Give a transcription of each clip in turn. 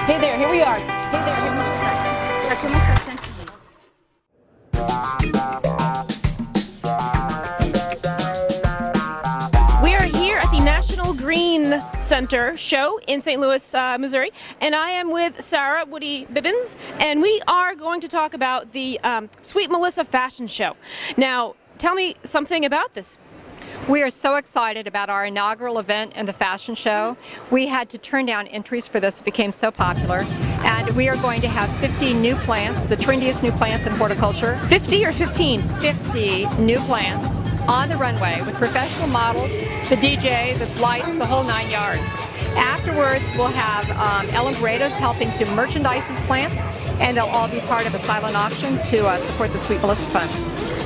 Hey there, here we are. Hey there, here we are. We are here at the National Green Center show in St. Louis, Missouri, and I am with Sarah Woody Bibbins, and we are going to talk about the Sweet Melissa Fashion Show. Now, tell me something about this. We are so excited about our inaugural event and the fashion show. We had to turn down entries for this. It became so popular. And we are going to have 50 new plants, the trendiest new plants in horticulture. 50 or 15? 50 new plants on the runway with professional models, the DJ, the lights, the whole 9 yards. Afterwards, we'll have Ellen Grados helping to merchandise these plants, and they'll all be part of a silent auction to support the Sweet Melissa Fund.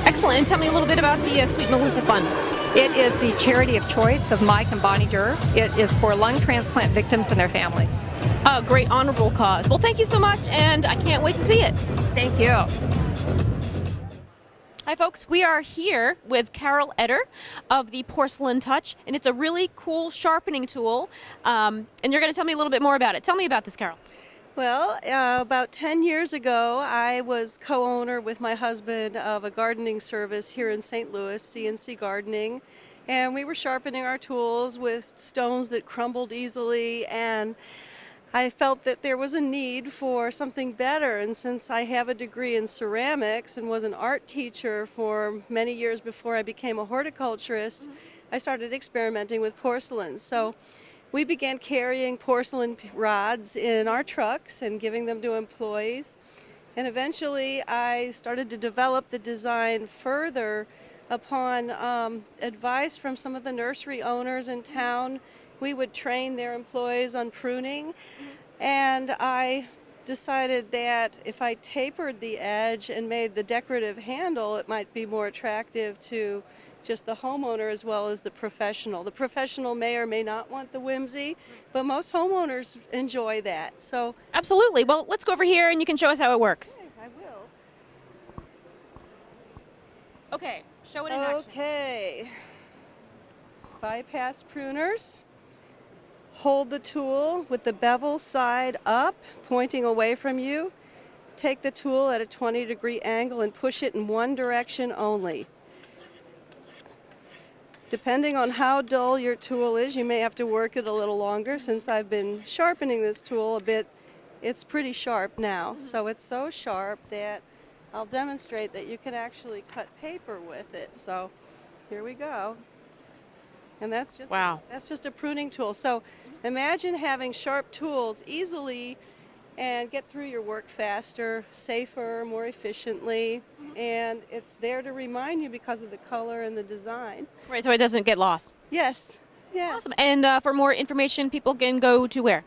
Excellent. And tell me a little bit about the Sweet Melissa Fund. It is the charity of choice of Mike and Bonnie Durr. It is for lung transplant victims and their families. A great honorable cause. Well, thank you so much, and I can't wait to see it. Thank you. Hi, folks. We are here with Carol Eder of the Porcelain Touch, and it's a really cool sharpening tool, and you're going to tell me a little bit more about it. Tell me about this, Carol. Well, about 10 years ago, I was co-owner with my husband of a gardening service here in St. Louis, CNC Gardening, and we were sharpening our tools with stones that crumbled easily, and I felt that there was a need for something better. And since I have a degree in ceramics and was an art teacher for many years before I became a horticulturist, I started experimenting with porcelain. So we began carrying porcelain rods in our trucks and giving them to employees. And eventually I started to develop the design further upon advice from some of the nursery owners in town. We would train their employees on pruning, and I decided that if I tapered the edge and made the decorative handle, it might be more attractive to just the homeowner as well as the professional. The professional may or may not want the whimsy, but most homeowners enjoy that. So Absolutely. Well, let's go over here and you can show us how it works. okay, I will. Okay, show it in action. Okay. Bypass pruners. Hold the tool with the bevel side up, pointing away from you. Take the tool at a 20-degree angle and push it in one direction only. Depending on how dull your tool is, you may have to work it a little longer. Since I've been sharpening this tool a bit, it's pretty sharp now. So it's so sharp that I'll demonstrate that you can actually cut paper with it. So here we go. And that's just Wow. that's just a pruning tool. So imagine having sharp tools easily and get through your work faster, safer, more efficiently. And it's there to remind you because of the color and the design. Right, so it doesn't get lost. Yes, yes. Awesome. And for more information, people can go to where?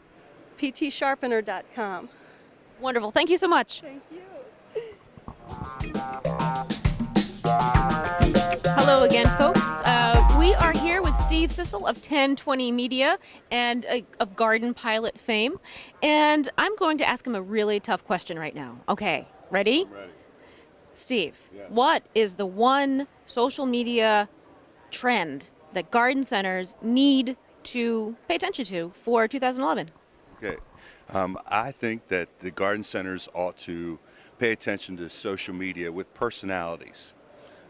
ptsharpener.com. Wonderful. Thank you so much. Thank you. Hello again, folks. We are here with Steve Sissel of 1020 Media and of Garden Pilot fame. And I'm going to ask him a really tough question right now. Okay, ready? I'm ready. Steve, Yes. what is the one social media trend that garden centers need to pay attention to for 2011? Okay. I think that the garden centers ought to pay attention to social media with personalities.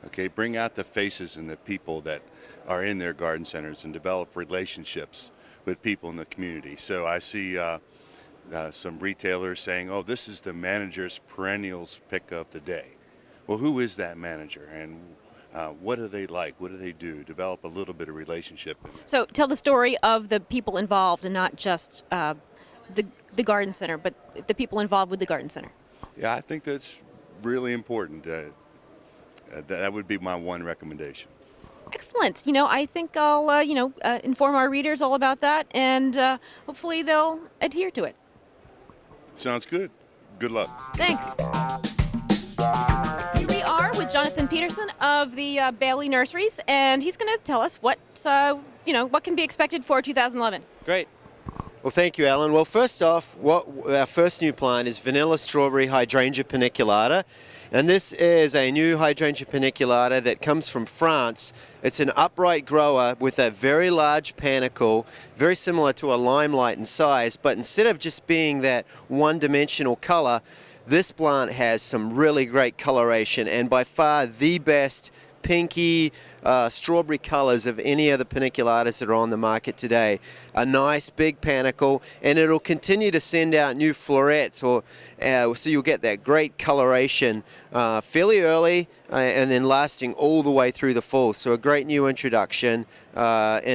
Okay, bring out the faces and the people that are in their garden centers and develop relationships with people in the community. So I see some retailers saying, oh, this is the manager's perennials pick of the day. Well, who is that manager, and what do they like? What do they do? Develop a little bit of relationship. So tell the story of the people involved and not just the garden center, but the people involved with the garden center. Yeah, I think that's really important. That would be my one recommendation. Excellent. You know, I think I'll, inform our readers all about that, and hopefully they'll adhere to it. Sounds good. Good luck. Thanks. Here we are with Jonathan Peterson of the Bailey Nurseries, and he's going to tell us what can be expected for 2011. Great. Well, thank you, Alan. Well, first off, our first new plant is Vanilla Strawberry Hydrangea Paniculata. And this is a new hydrangea paniculata that comes from France. It's an upright grower with a very large panicle, very similar to a limelight in size, but instead of just being that one-dimensional color, this plant has some really great coloration, and by far the best pinky strawberry colors of any of the paniculatas that are on the market today. A nice big panicle, and it'll continue to send out new florets, so you'll get that great coloration fairly early and then lasting all the way through the fall. So a great new introduction in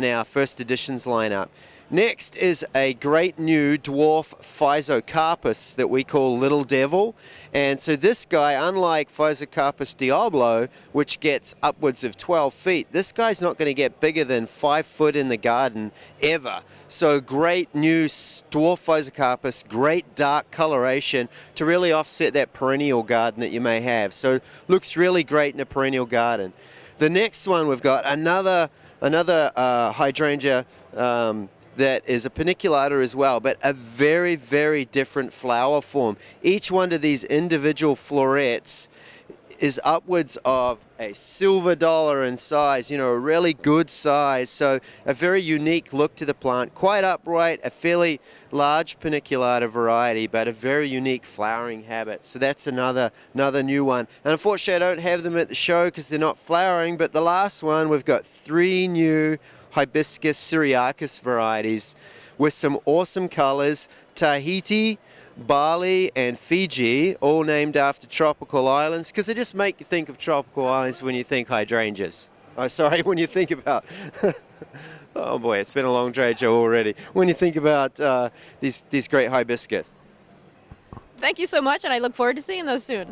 our first editions lineup. Next is a great new dwarf Physocarpus that we call Little Devil. And so this guy, unlike Physocarpus Diablo, which gets upwards of 12 feet, this guy's not going to get bigger than 5 foot in the garden ever. So great new dwarf Physocarpus, great dark coloration to really offset that perennial garden that you may have. So looks really great in a perennial garden. The next one, we've got another hydrangea that is a paniculata as well, but a very, very different flower form. Each one of these individual florets is upwards of a silver dollar in size, a really good size. So a very unique look to the plant, quite upright, a fairly large paniculata variety, but a very unique flowering habit. So that's another new one. And unfortunately, I don't have them at the show because they're not flowering, but the last one, we've got 3 new Hibiscus syriacus varieties with some awesome colors: Tahiti, Bali, and Fiji, all named after tropical islands, because they just make you think of tropical islands when you think hydrangeas. Oh, sorry, when you think about oh boy, it's been a long trade show already. When you think about these great hibiscus. Thank you so much, and I look forward to seeing those soon.